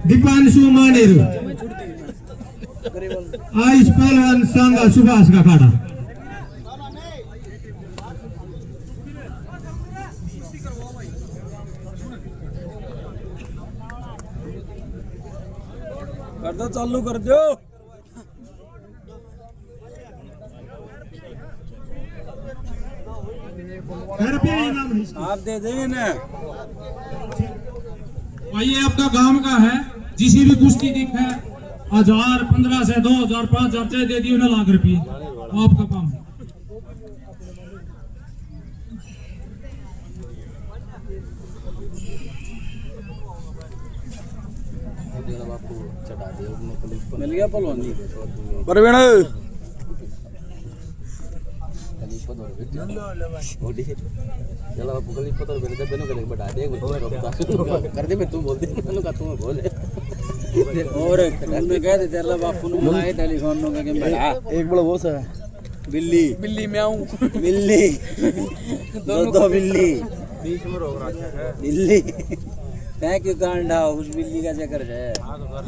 दीपांशु मानेर आयुष पहलवान सांगा सुभाष का खाड़ा कर दो, चालू कर दो। आप दे देंगे ना। ये आपका गांव का है, जिसी भी कुश्ती दिखा 1000, 1500, 2000, 5000 चाहे दे दियो ना लाख रुपये आपका काम। मिल गया पलवान जी परवीन चलो आप गली पता बेने तो बेनो के बता दे कर दे मैं तू बोल दे मैंने कहा तू बोल और तुमने कह दे तेरा बापू ने बुलाए टेलीफोन नो के बड़ा एक बड़ा वो सा बिल्ली बिल्ली म्याऊं बिल्ली दो बिल्ली बीच में रोक रखा है बिल्ली तय क्यों कांडा उस बिल्ली का चक्कर है। हां तो कर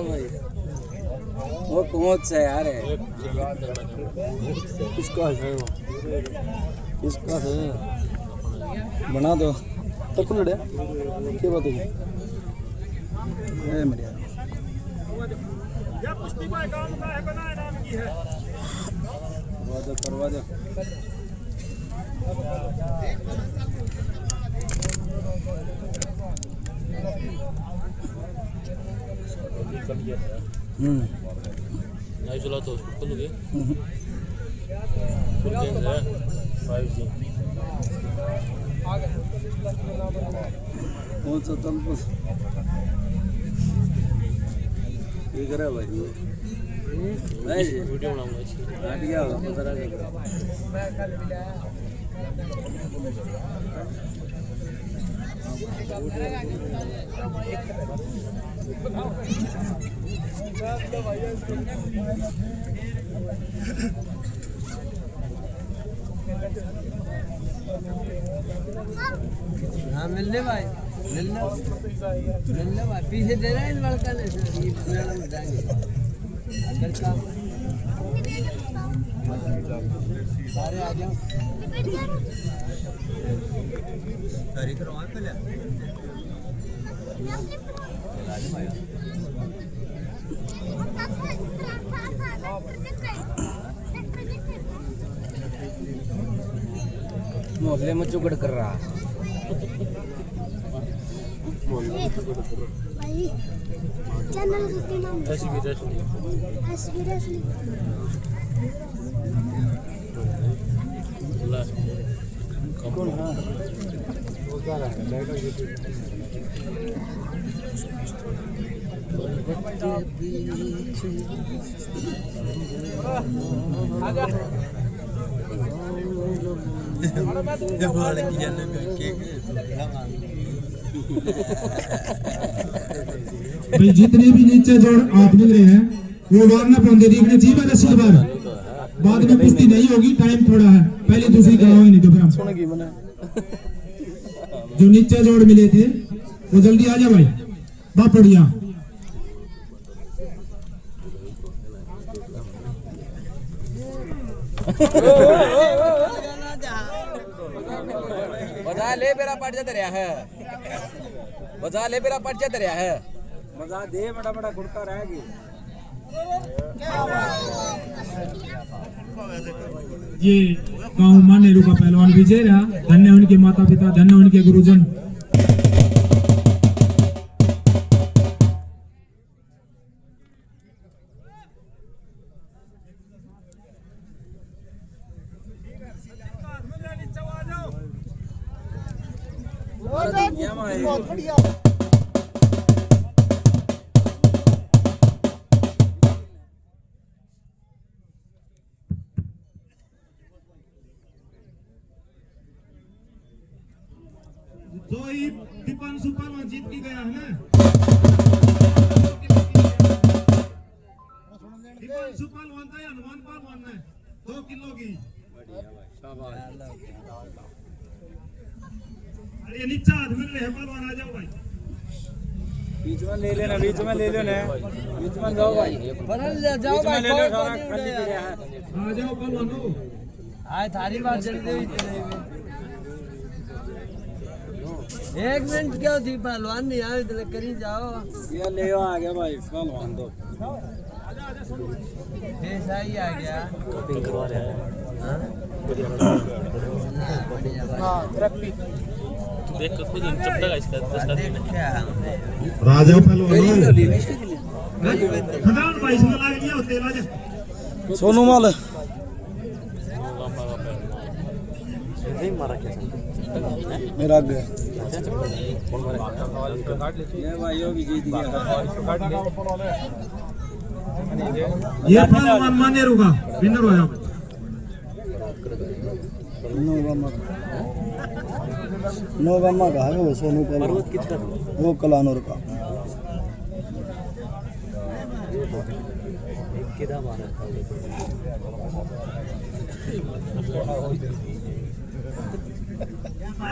ले वो कौन सा यार है इसका है वो इसका है बना दो तो खुल रहा क्या बात है ए मेरे यार या कुश्ती का काम का है बना नाम की है करवा दो नहीं चला तो उसको खोल दे खुल गया है 5G कौन सा तलपस ये करा भाई नहीं वीडियो बनाऊंगा इसकी हट गया होगा पता नहीं हाँ मिलने भाई मिलने भाई पीछे दे रहा है इस लड़का ने अंदर का सारे आ जाओ गाड़ी करवा पहले मोहल्ले में चुगड़ कर रहा भाई चैनल का नाम तस्वीर असली कौन है वो क्या है लाइटर आजा भाई जितने भी नीचे जोड़ आप निकले हैं वो मारना पड़ेंगे देखने जी वाला सिल्वर बाद में कुश्ती नहीं होगी टाइम थोड़ा है पहले दूसरी कराओगे नहीं तो फिर हम सुनेगी मैंने जो नीचे जोड़ मिले थे वो जल्दी आ जा भाई बहुत बढ़िया बजा ले मेरा पट जा दरिया है बजा ले मेरा पट जा दरिया है मजा दे बड़ा बड़ा गुड़का रहेगी ये गांव मानेरू का पहलवान विजय रहा धन्य उनके माता पिता धन्य उनके गुरुजन बहुत बढ़िया जोई दीपांशु पहलवान जीत के गया है ना हिमांशु पहलवान था या हनुमान पहलवान है 2 किलो की अरे नीचा हाथ में रहे पहलवान आ जाओ भाई बीच में ले लेना बीच में ले लेना बीच में जाओ भाई जाओ भाई ले लो सारा खाली पड़ा है आ जाओ पहलवानो आए थारी बात चल रही एक मिनट क्या थी पहलवान नहीं आए तो करी जाओ ये ले आ गया भाई पहलवान तो ऐसा ही आ गया देख के खुद चपटा इसका राजा पहलवान खदान भाई इसमें लग गया तेल आज सोनू माल मेरा आगे ये भाई यो भी जीत गया ये पहलवान माने रुका विनर हो जाओ नो गम्मा का है वो सोनू का वो कलानौर का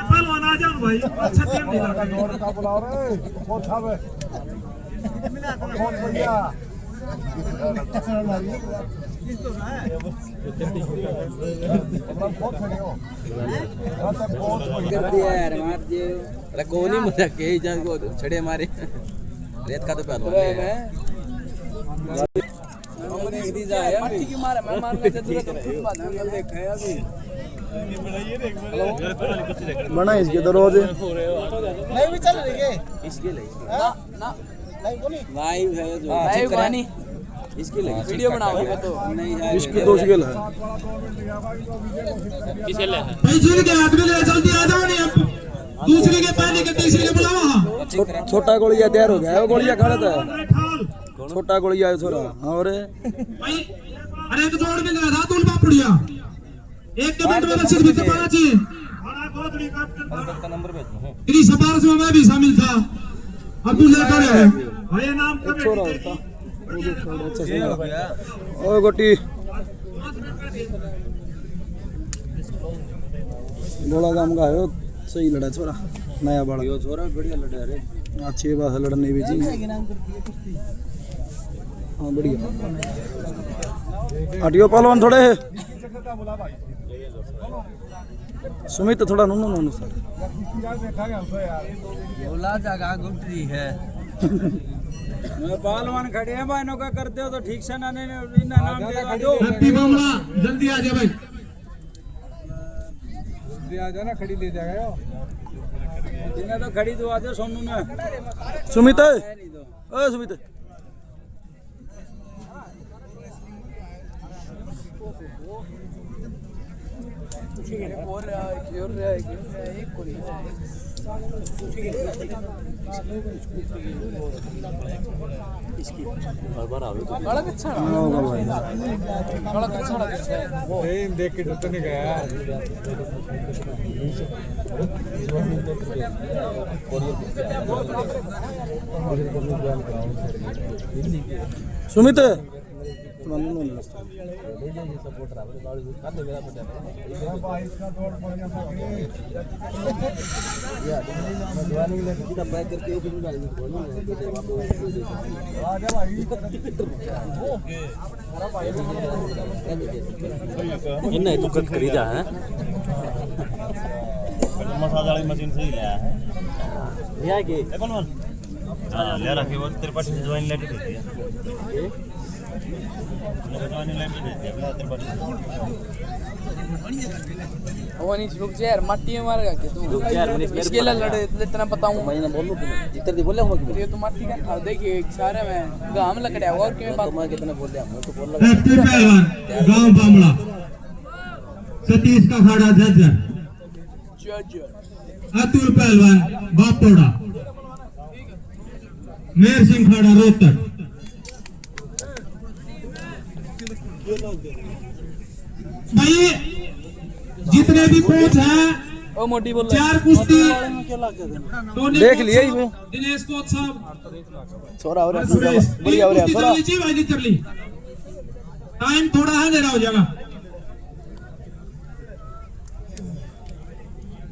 पहलवान आ जाओ भाई अच्छा टाइम नहीं लगा कर दिया यार मार दिए अरे कौन ही मजा के जा को छड़े मारे रेत का तो पहलवान है हमने एक दी जाए मट्टी की मारे मैं मार लेते तुरंत खुद बात हम देखा है अभी बना इसके दरवाजे नहीं भी चल रही है इसके लिए ना ना नहीं बोली लाइव है जो लाइव गानी इसके लिए वीडियो बनाओगे तो नहीं है इसकी 2 स्केल है किसे ले है भाई जिन के हाथ में ले जल्दी आ जाओ नहीं अब दूसरे के पहले के तीसरे के बुलाओ छोटा गोलिया तैयार हो गया है वो गोलिया खड़ा था ठाल छोटा गोलिया है थोड़ा और भाई अरे एक जोड़ में लगा तुल पापड़िया एक के मिनट में रसीद भी पाना चाहिए बड़ा गोदड़ी कैप्टन नंबर भेज तेरी सिफारिश में मैं भी शामिल था अब तू लेकर है भाई नाम छोरा कमेटी होता अच्छा से ओ गोटी बोला काम का है वो सही लड़ा छोरा नया बड़ा यो छोरा बढ़िया लड़ा रे अच्छी बात है लड़ने भी जी हाँ बढ़िया हटियो पहलवान थोड़े सुमित थोड़ा नूनू नूनू सर बोला जगह गुटरी है मैं पहलवान खड़े हैं भाई का करते हो तो ठीक से ना नाम दे दो हैप्पी मामला जल्दी आ जा भाई आ जाना खड़ी ले जाएगा इन्हें तो खड़ी तो आजा सोनू ने सुमित नहीं तो ओ सुमित बार आवे तो बड़ा अच्छा होगा भाई बड़ा अच्छा देख के तो नहीं गया सुमित इन्हें तू कट करी जा है मसाला वाली मशीन से ही लाया है यह के पहलवान हाँ ले रखी वो तेरे पास ज्वाइन लेटर दे दिया ज्वाइन लेटर दे दिया तेरे पास वो नहीं रुक जा यार मट्टी में मारेगा क्या तू रुक जा यार, मैंने इसके लिए लड़े इतना बताऊं मैं ना बोलूं जितना दी बोले हम ये तो मट्टी का खा देखिए सारे में गांव में लकड़िया और क्यों बात मैं कितना बोल दिया मैं तो बोल हैप्पी पहलवान गांव बामला सतीश का खाड़ा झज्जर जज अतुल पहलवान बापोड़ा मेर सिंह खाड़ा रोहतक भाई जितने भी कोच हैं ओ मोटी बोल 4 कुश्ती देख लिया ही वो दिनेश कोच साहब छोरा हो रहा सुरेश बढ़िया हो रहा कुश्ती छोरा चल ली भाई चल ली टाइम थोड़ा है, अंधेरा हो जाएगा।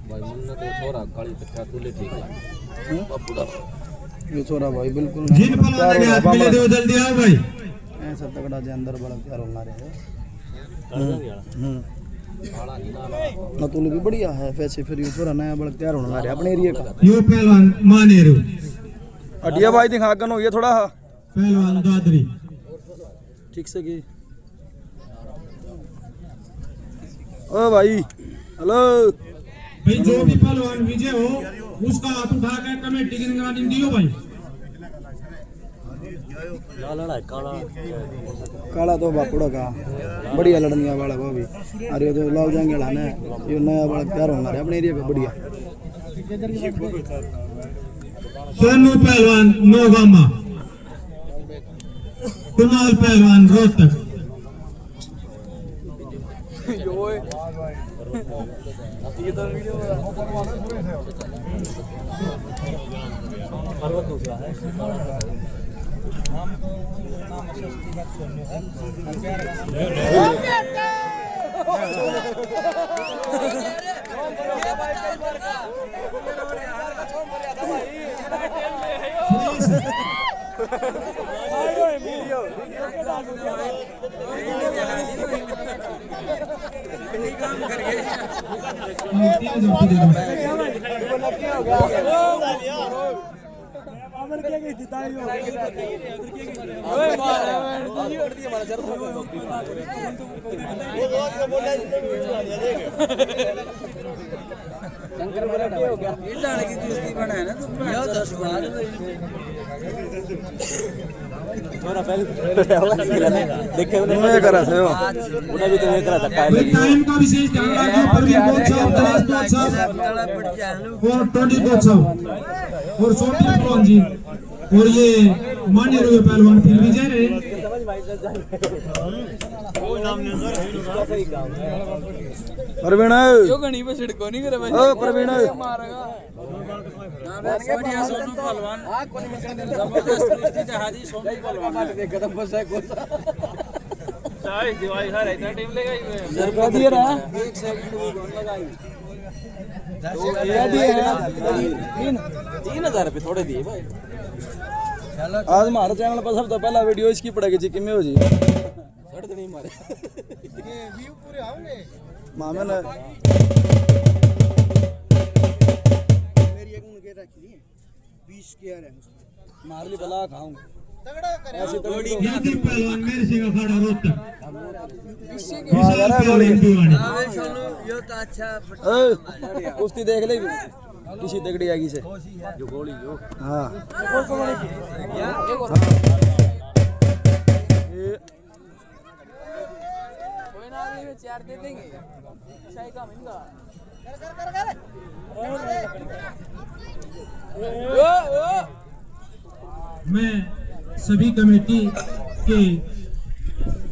भाई मुन्ना तो छोरा काली चक्का तुले ठीक है बापूड़ा ये छोरा भाई बिल्कुल जिन पहलवान के हाथ मिले थे वो जल्दी आओ भाई। ऐसा तगड़ा जे अंदर बड़ा प्यार होना रहे नतुल भी बढ़िया है वैसे फिर ये छोरा नया बड़ा तैयार होना रहा अपने एरिया का यो पहलवान मानेरू, अटिया भाई दिखा गन हो ये थोड़ा पहलवान दादरी। ठीक से की ओ भाई हेलो भाई जो भी पहलवान विजय हो उसका हाथ उठा के कमेटी की निगरानी दियो भाई। काला तो बापुड़ा का बढ़िया लड़निया वाला वो भी अरे तो लाल जाएंगे लाना है ये नया बड़ा तैयार होना रहा अपने एरिया का बढ़िया सोनू पहलवान नोगामा, कुणाल पहलवान रोहतक। टाइम का विशेष ध्यान रखिए। परवीन कोच साहब, दिनेश कोच साहब और टोनी कोच साहब और सोटी पहलवान जी और ये मान्य रुए पहलवान फिर विजय रहे। प्रवीण यो गणी पे सिड़को नहीं करे भाई ओ प्रवीण मारेगा ना बस बढ़िया सोनू पहलवान जबरदस्त कुश्ती जहादी सोनू पहलवान कदम फंसा कोच साई दिवाई सारे इतना टीम लेगा ही जरका दिया रहा 1 सेकंड भी कौन लगाई दिया दिया 3000 रुपए थोड़े दिए भाई आज हमारे चैनल पर सबसे पहला वीडियो इसकी पड़ेगी जी किमें हो जी सड़ तो नहीं मारे व्यू पूरे आओगे मामे ने मेरी एक उनके रखी है 20 के है मार ली बला खाऊंगा तगड़ा करे ऐसे तगड़ी यादव पहलवान मेरे सिंह अखाड़ा रोहतक। अबे सोनू यो तो अच्छा कुश्ती देख ले किसी तगड़ी आगी से जो गोली जो हाँ कोई ना भी 4 दे देंगे सही काम इनका मैं सभी कमेटी के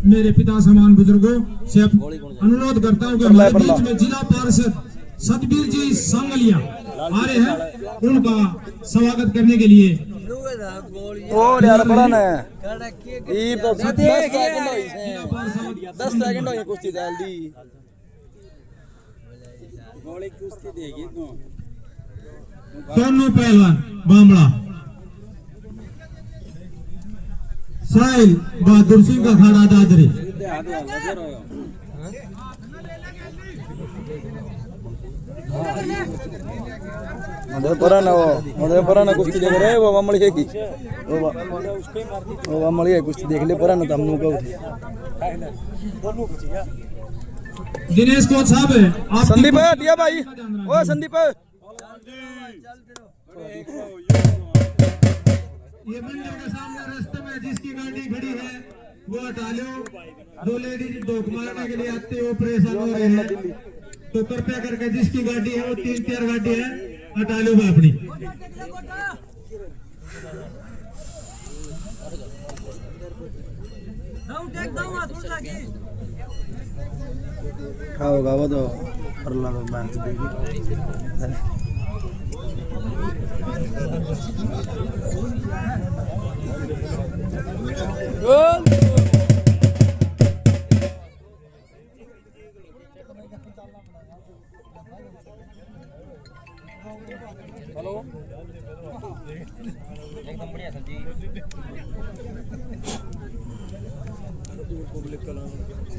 मेरे पिता समान बुजुर्गों से अनुरोध करता हूं कि हमारे बीच में जिला पार्षद सतबीर जी सांगलिया आ रहे हैं, उनका स्वागत करने के लिए। ओ यार बड़ा ना कड़क ये तो 10 सेकंड हो कुश्ती डाल दी गोली कुश्ती देगी तू सोनू पहलवान बामड़ा, साहिल बहादुर सिंह का अखाड़ा दादरी। मधेपुरा ना कुश्ती देख रहे वो ममड़ी है की वो ममड़ी है कुश्ती देख ले परा ना तमनु को दिनेश कोच साहब है आप संदीप दिया भाई ओ संदीप ये मंदिर के सामने रास्ते में जिसकी गाड़ी खड़ी है वो हटा लो। 2 लेडीज डोक मारने के लिए आते हो, परेशान हो रहे हैं, तो कृपया करके जिसकी गाड़ी है वो 3-4 गाड़ी है हटा लो अपनी। होगा वो तो अल्लाह को बैंक देगी एकदम बढ़िया सर जी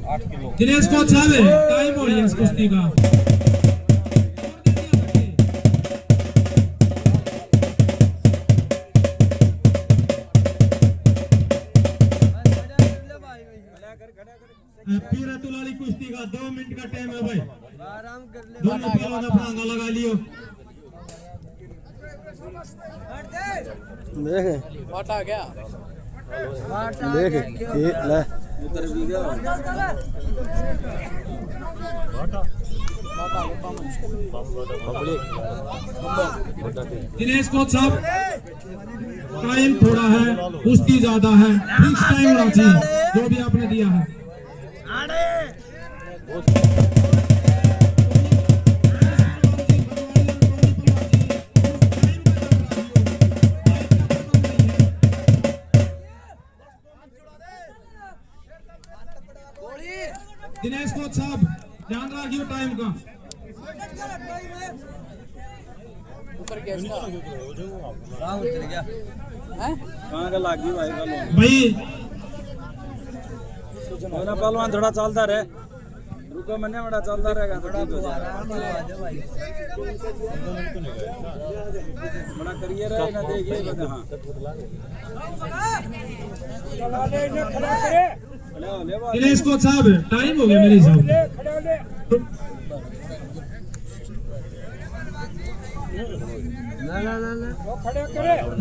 8 किलो दिनेश कोच साहब टाइम हो रही है इस कुश्ती का। पीरतुल वाली कुश्ती का 2 मिनट का टाइम है भाई, दोनों पहलवान अपना अंगा लगा लियो। देख बाटा क्या देख ये ले दिनेश कोच साहब टाइम थोड़ा है, कुश्ती ज्यादा है, फिक्स टाइम होना चाहिए जो भी आपने दिया है। दिनेश कोच साहब ध्यान रखियो टाइम का। ऊपर क्या इसका कहां का लागी भाई भाई मेरा पहलवान थोड़ा चलता रहे, रुको मैंने बड़ा चलता रहेगा थोड़ा बड़ा करियर है ना, देखिए हां दिनेश कोच साहब टाइम हो गया मेरे हिसाब से।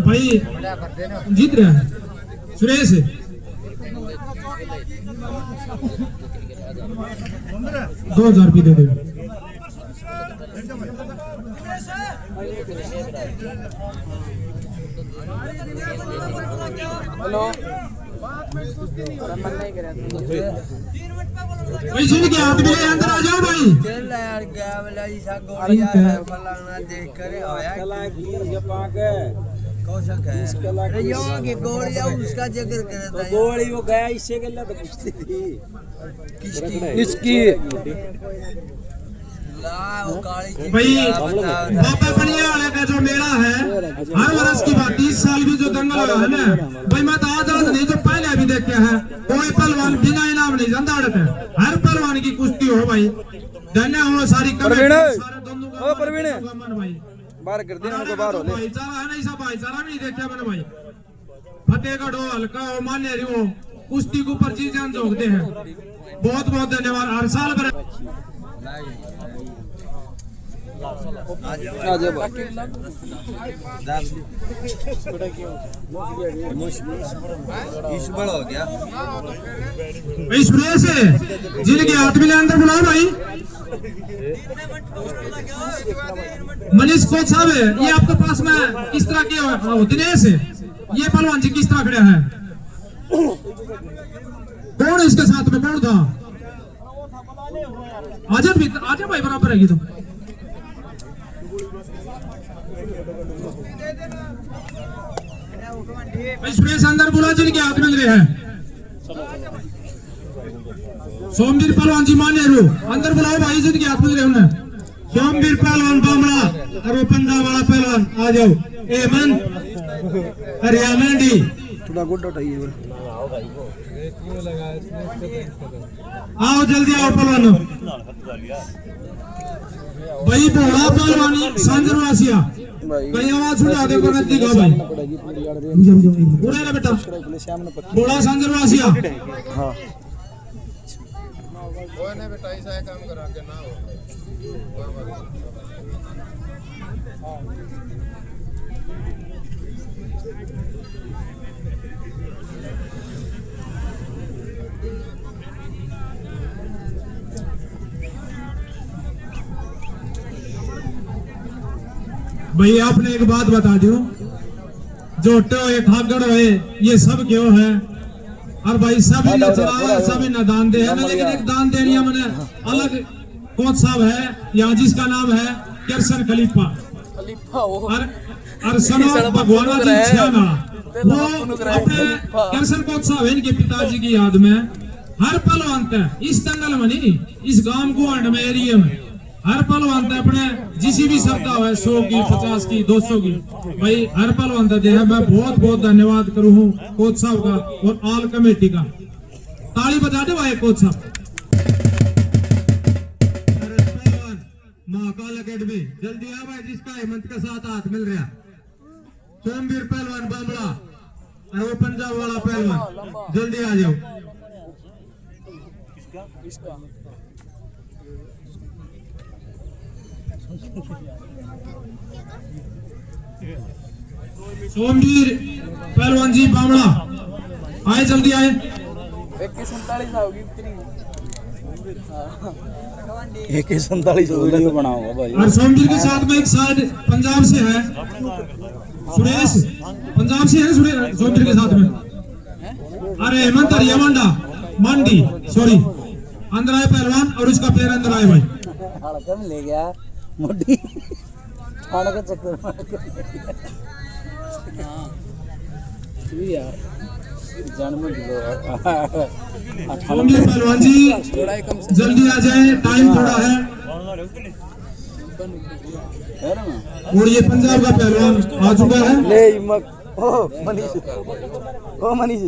भाई जीत रहा है सुरेश 2000 रुपये दे दो। हेलो मन नहीं करे भाई सुन के हाथ में अंदर आ जाओ भाई। चल यार क्या वाला ऐसा गोलियां है फलाना देख कर आया कला की जपा के कौशल है अरे यो की गोलियां उसका जिक्र करता है गोली वो गया इससे के लिए तो कुश्ती थी किसकी इसकी ला वो काली भाई बाबा बनिया वाले का जो मेला है हर वर्ष की बात, 30 साल भी जो दंगल हुआ है ना भाई, मैं तो आज नहीं जो पहले भी देखे हैं, कोई पहलवान बिना इनाम नहीं जनता है, हर पहलवान की कुश्ती हो भाई। धन्य हो सारी प्रवीण भाई बाहर कर देना उनको बाहर हो ले भाईचारा है ना, ऐसा भाईचारा भी नहीं देखा मैंने भाई। फतेहगढ़ हो, हल्का हो, मान्यरी हो, कुश्ती के ऊपर जी जान झोंकते हैं। बहुत बहुत धन्यवाद। हर साल इस बड़ा हो गया सुरेश जिनके हाथ में अंदर बुलाओ भाई। मनीष कोच साहब ये आपके पास में किस तरह के दिनेश ये पहलवान जी किस तरह खड़े हैं, कौन इसके साथ में कौन था? आजा भाई बराबर है तो भाई सुरेश अंदर बुला जिनके हाथ में रहे हैं। सोमवीर पहलवान जी मानेरू अंदर बुलाओ भाई जिनके हाथ में रहे उन्हें। सोमवीर पहलवान बामड़ा और वो पंजाब वाला पहलवान आ जाओ। एमन हरियाणा डी थोड़ा गुड उठाइए आओ जल्दी आओ पहलवानों। भाई बोला पहलवानी सांजरवासिया भाई आवाज सुना देखो नजदीक आओ भाई। बोला ना बेटा बोला सांजरवासिया। हाँ कोई नहीं बेटा ऐसा काम करा के ना हो। भाई आपने एक बात बता दो, जोटे हो खागड़ हो ये सब क्यों है? और भाई सभी ने चलाया सभी ने दान दे है ना, लेकिन एक दान देनी है मैंने अलग कोच साहब है यहाँ जिसका नाम है किरसन खलीफा और सनो भगवान जी छियाना, वो अपने किरसन कोच साहब है इनके पिताजी की याद में हर पल अंत इस दंगल में नहीं, इस गांव को अंड में एरिया में हर पहलवान तो अपने जिसी भी श्रद्धा है 100 की 50 की 200 की भाई हर पहलवान तो दे है। मैं बहुत बहुत धन्यवाद करूँ हूँ कोच साहब का और ऑल कमेटी का। ताली बजा दो भाई कोच साहब। पहलवान महाकाल अकेडमी जल्दी आ भाई, जिसका हेमंत के साथ हाथ मिल रहा। सोमवीर पहलवान बामला और वो पंजाब वाला पहलवान जल्दी आ जाओ। सोमवीर पहलवान जी बामला आए, जल्दी आए। 147 वीडियो बनाऊंगा भाई। और सोमवीर के साथ में एक साइड पंजाब से है सुरेश, पंजाब से है सुरेश सोमवीर के साथ में। अरे हेमंत यमंडा मंडी सॉरी अंदर आए पहलवान और उसका पैर अंदर आए भाई। हड़कन ले गया मोटी खाने का चक्कर में यार जन्म सोमवीर पहलवान जी जल्दी आ जाए, टाइम थोड़ा है। और ये पंजाब का पहलवान आ चुका है। ले ओ मनीष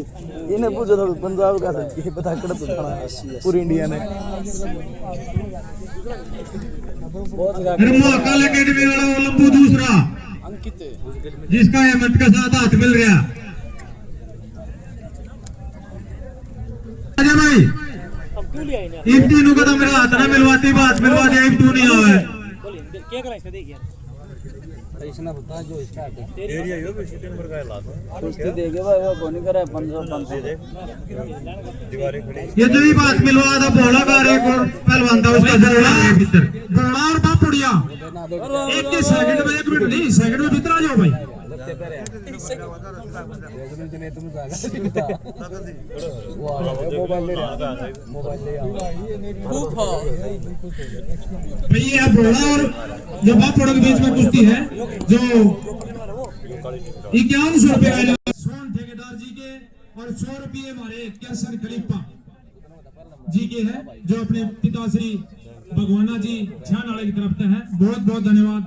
इन्हें पूछो तो पंजाब का था ये पता कर तो पूरी इंडिया ने। महाकाल अकेडमी वाला वो लंबू दूसरा जिसका हेमंत के साथ हाथ मिल रहा। अजय भाई इन तीनों का तो मेरा हाथ ना मिलवाती बात मिलवा दिया, इन तू नहीं आवा है। क्या करा इसका देखिए इसना बता जो स्टार्ट है एरिया यो भी शूटिंग पर का लाता कुश्ती देखे भाई वो कौन करे 500 दीवारें खड़ी। ये जो ही बात मिलवा था बोला का एक और पहलवान था उसका जरूर आगे भीतर बोला और बापुड़िया एक के सेकंड में 1 मिनट नहीं सेकंड में भीतर आ जाओ भाई। भाई ये बोला और ये बापुड़ा के बीच में कुश्ती है जो 5100 रुपए आएगा सोन ठेकेदार जी के और 100 रुपये हमारे कैसर खलीफा जी के हैं जो अपने पिताश्री भगवाना जी छानाला की तरफ से हैं। बहुत बहुत धन्यवाद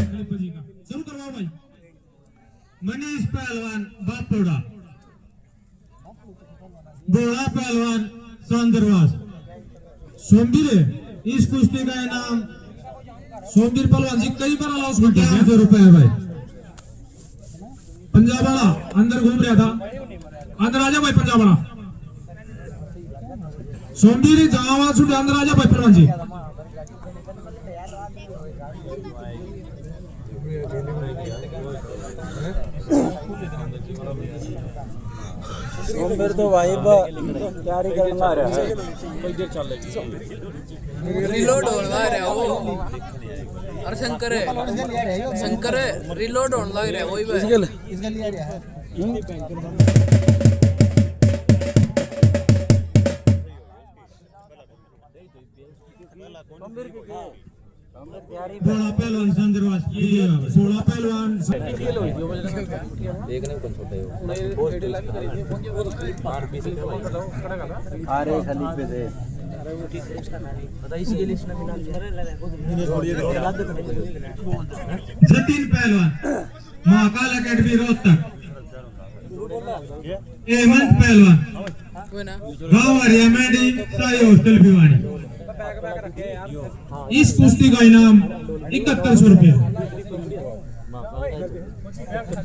खलीफा जी का। शुरू करवाओ भाई। मनीष पहलवान बापोड़ा, बोला पहलवान सौंदरवास। सोमवीर इस कुश्ती का इनाम सोमवीर पहलवान जी कई बार अलाउंस करते हैं 100 रुपए है भाई। पंजाब वाला अंदर घूम रहा था, अंदर आ जा भाई पंजाब वाला। सोमवीर जहां छुटे अंदर आ जा भाई पहलवान जी। सोमवीर तो भाई तैयारी करना रहा है रिलोड होने लग रहा है वो। अरे शंकर रिलोड होने लग रहा है वही भाई। बोला पहलवान संदरवास बोला पहलवान एक नहीं कौन छोटे हो अरे खलीफे से जतिन पहलवान महाकाल अकेडमी रोहतक। हेमंत पहलवान गाँव हरिया मेडी साई हॉस्टल भिवानी। इस कुश्ती का इनाम 7100 रुपये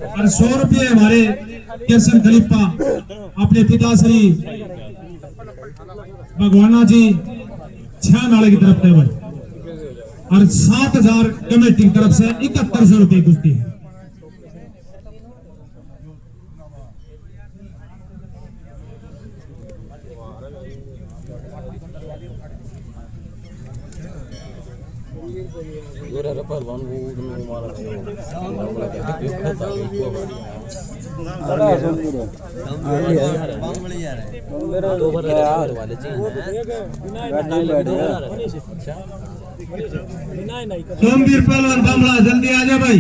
और 100 रुपये हमारे कैसर खलीफा अपने पिताश्री भगवाना जी छानाला की तरफ से भाई और 7000 कमेटी की तरफ से 7100 रुपये कुश्ती। पहलवान वो मारा सोमवीर पहलवान बामला जल्दी आ जा भाई।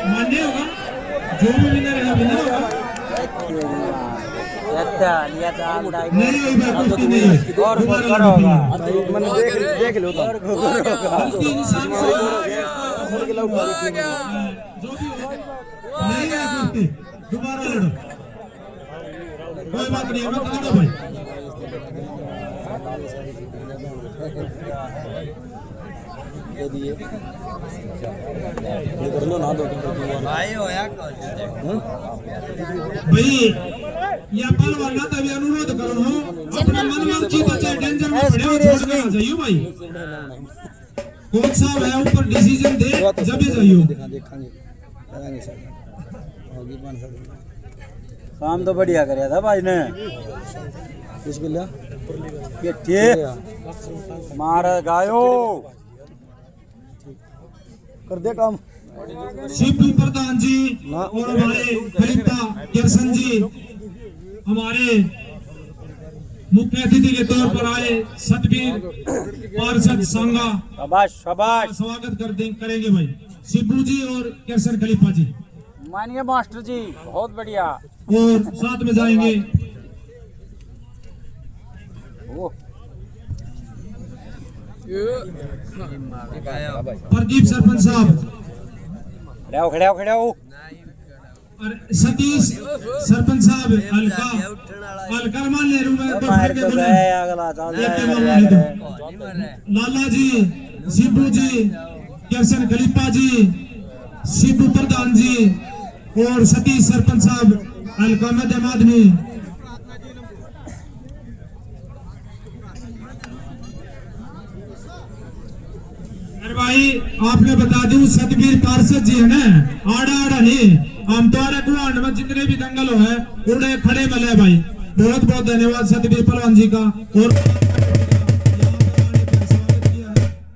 मान्य होगा जो भी विनर है विनर होगा। अच्छा लिया था अंडा नहीं हुई भाई, कुश्ती नहीं हुई। और दोबारा करो लड़ो। भाई मैंने देख लो तो गलती इंसान से जो भी हो, नहीं है कुश्ती, दोबारा लड़ो। कोई बात नहीं, मैं बता दो भाई। दे दिए ये कर लो ना दो भाई होया कौन भाई या पहलवान ना तभी अनुरोध करो हो अपने मन में चीज चाहे डेंजर में पड़े हो छोड़ के जाइयो भाई। कोच साहब है ऊपर डिसीजन दे जब भी जाइयो। देखेंगे करांगे सर होगी 500 काम तो बढ़िया करया था भाई ने किसको लिया ये ठीक मार गायो कर दे काम शिवू प्रधान जी और हमारे खलीफा किरसन जी हमारे मुख्य अतिथि के तौर पर आए सतबीर पार्षद संघा शाबाश शाबाश स्वागत करेंगे भाई शिवू जी और किरसन खलीफा जी मानिए मास्टर जी बहुत बढ़िया और साथ में जाएंगे प्रदीप सरपंच साहब खड़े हो और सतीश सरपंच साहब हल्का हल्का मान ले रू मैं मार तो गए अगला चल लाला जी शिबू जी किरसन खलीफा जी शिबू प्रधान जी और सतीश सरपंच साहब हल्का मध्यम आदमी अरे भाई आपने बता दूं सतबीर पार्षद जी है ना आड़ा आड़ा नहीं हम तो आड़े गुआंड में जितने भी दंगल हो है उड़े खड़े मिले भाई। बहुत बहुत धन्यवाद सतबीर पहलवान जी का और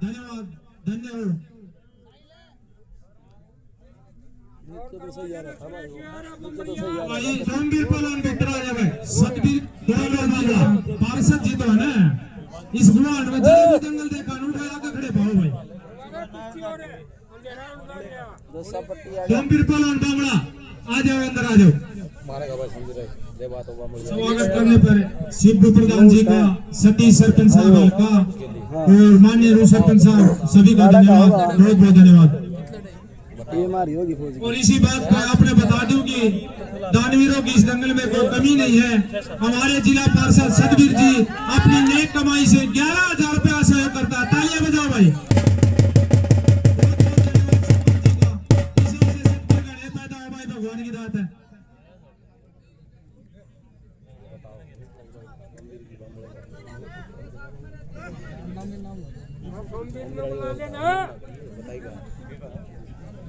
धन्यवाद धन्यवाद। भाई सोमवीर पहलवान बेहतर आ जाए सतबीर पार्षद जी तो है ना इस गुआंड में जितने भी दंगल देखा उठाया के खड़े पाओ भाई। सोमवीर पहलवान बामड़ा आ जाओ अंदर आ जाओ। स्वागत करने पर शिवू प्रधान जी का सतीश सरपंच साहब का और माननीय रू सरपंच साहब सभी का धन्यवाद बहुत बहुत धन्यवाद। ये मारी होगी फौजी और इसी बात को आपने बता दूं कि दानवीरों की इस दंगल में कोई कमी नहीं है। हमारे जिला पार्षद सतबीर जी अपनी नेक कमाई से 11,000 रुपया सहयोग करता है। तालियां बजाओ भाई। भगवान की दात है।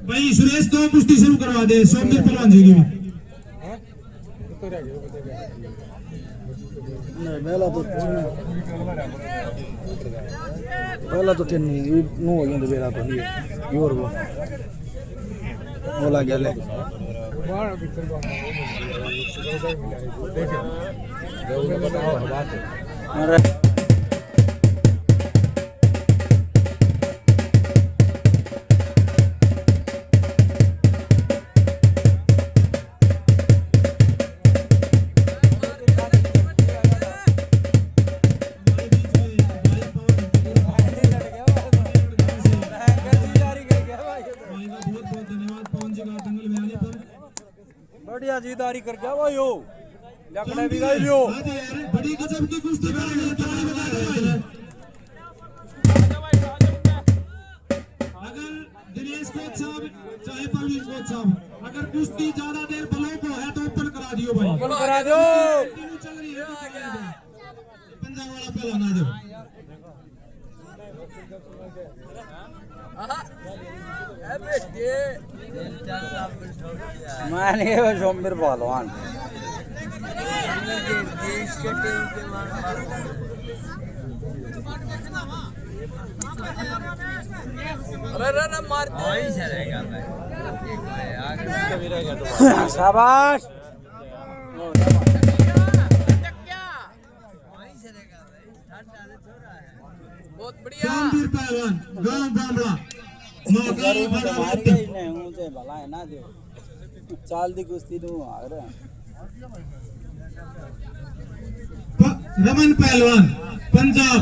भाई सुरेश तो कुश्ती शुरू करवा दे सोमवीर पहलवान जी की भी। पहला तो टेन नहीं नो हो गया बेरा तो ये और वो बोला गया ले अरे बढ़िया जीदारी कर गया वो यो लकड़े भी गई लियो बड़ी गजब की कुश्ती करेंगे ताली बजा दो भाई। अगर दिनेश कोच साहब चाहे परवीन कोच साहब अगर कुश्ती ज्यादा देर बलों को है तो ओपन करा दियो भाई। ओपन करा दो चल रही है पंजाब वाला पहलवान आ जाओ। मानिए वो सोमवीर पहलवान शाबाश बहुत बढ़िया सोमवीर पहलवान गांव बामड़ा नहीं हूं ते भला है ना दे चाल दी कुश्ती नु आ रहा रमन पहलवान पंजाब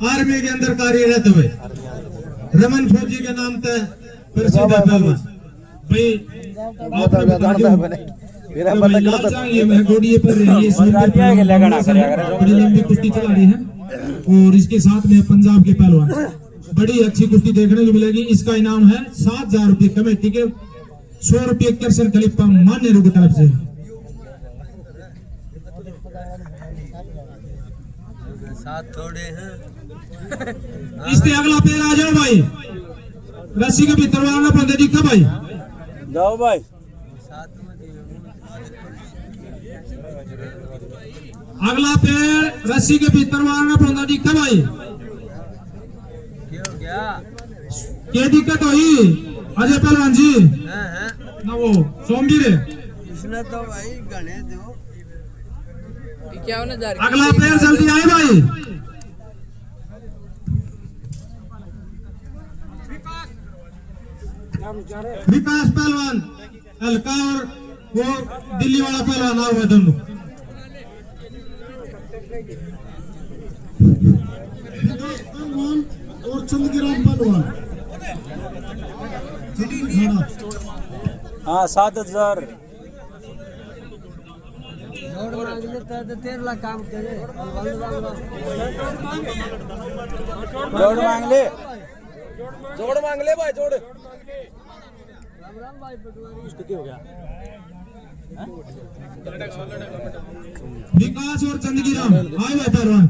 आर्मी के अंदर कार्यरत हुए, रमन फौजी के नाम से प्रसिद्ध पहलवान भाई। आपने बता दो लाल जांग ये महगोड़िए पर रही है, बड़ी लंबी कुश्ती चला रही है और इसके साथ में पंजाब के पहलवान बड़ी अच्छी कुश्ती देखने को मिलेगी। इसका इनाम है 7,000 रुपये कमेटी के, 100 रुपये करसन खलीफा मान्य की तरफ से। साथ थोड़े हैं। इससे अगला पैर आ जाओ भाई, रस्सी के भीतर वाला बंदे दिखा भाई, जाओ भाई। अगला पैर रस्सी के भीतर वाला बंदा दिखा भाई। क्यों क्या क्या दिक्कत हुई अजय पहलवान जी? ना वो सोमवीर है। इसने तो भाई गणे दो अगला पैर जल्दी आए भाई। विकास पहलवान हल्का और वो दिल्ली वाला पहलवान आ हुआ दोनों। और चंद्रगिराम पहलवान हाँ 7,000 13 काम करे जोड़ मांग ले। जोड़ मांग ले भाई, जोड़। विकास और चंद्रगिराम आए भाई पहलवान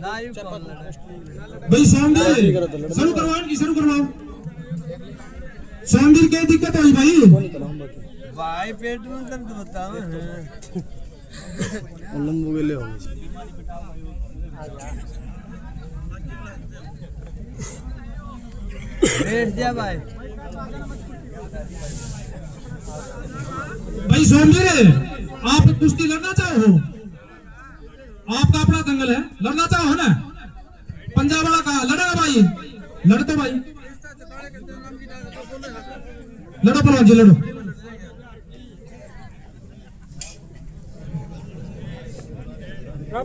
भाई। सोमवीर शुरू करवाओ की शुरू करवाओ। सोमवीर क्या दिक्कत हुई भाई? भाई पेट में दर्द बताओ। लंबू गेले हो बैठ जा भाई। भाई सोमवीर आप कुश्ती लड़ना चाहो? आपका अपना दंगल है, लड़ना चाहो ना? पंजाब वाला कहा लड़ेगा भाई, लड़ तो भाई, लड़ो पहलवान जी लड़ो।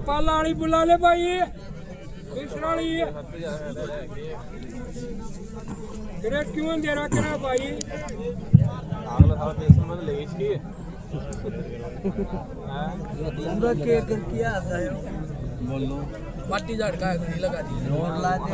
पालाड़ी बुला ले भाई, पिछड़ी ग्रेट क्यों दे रहा करा भाई? के कर किया था बोलो माटी झटका लगा दी और ला दे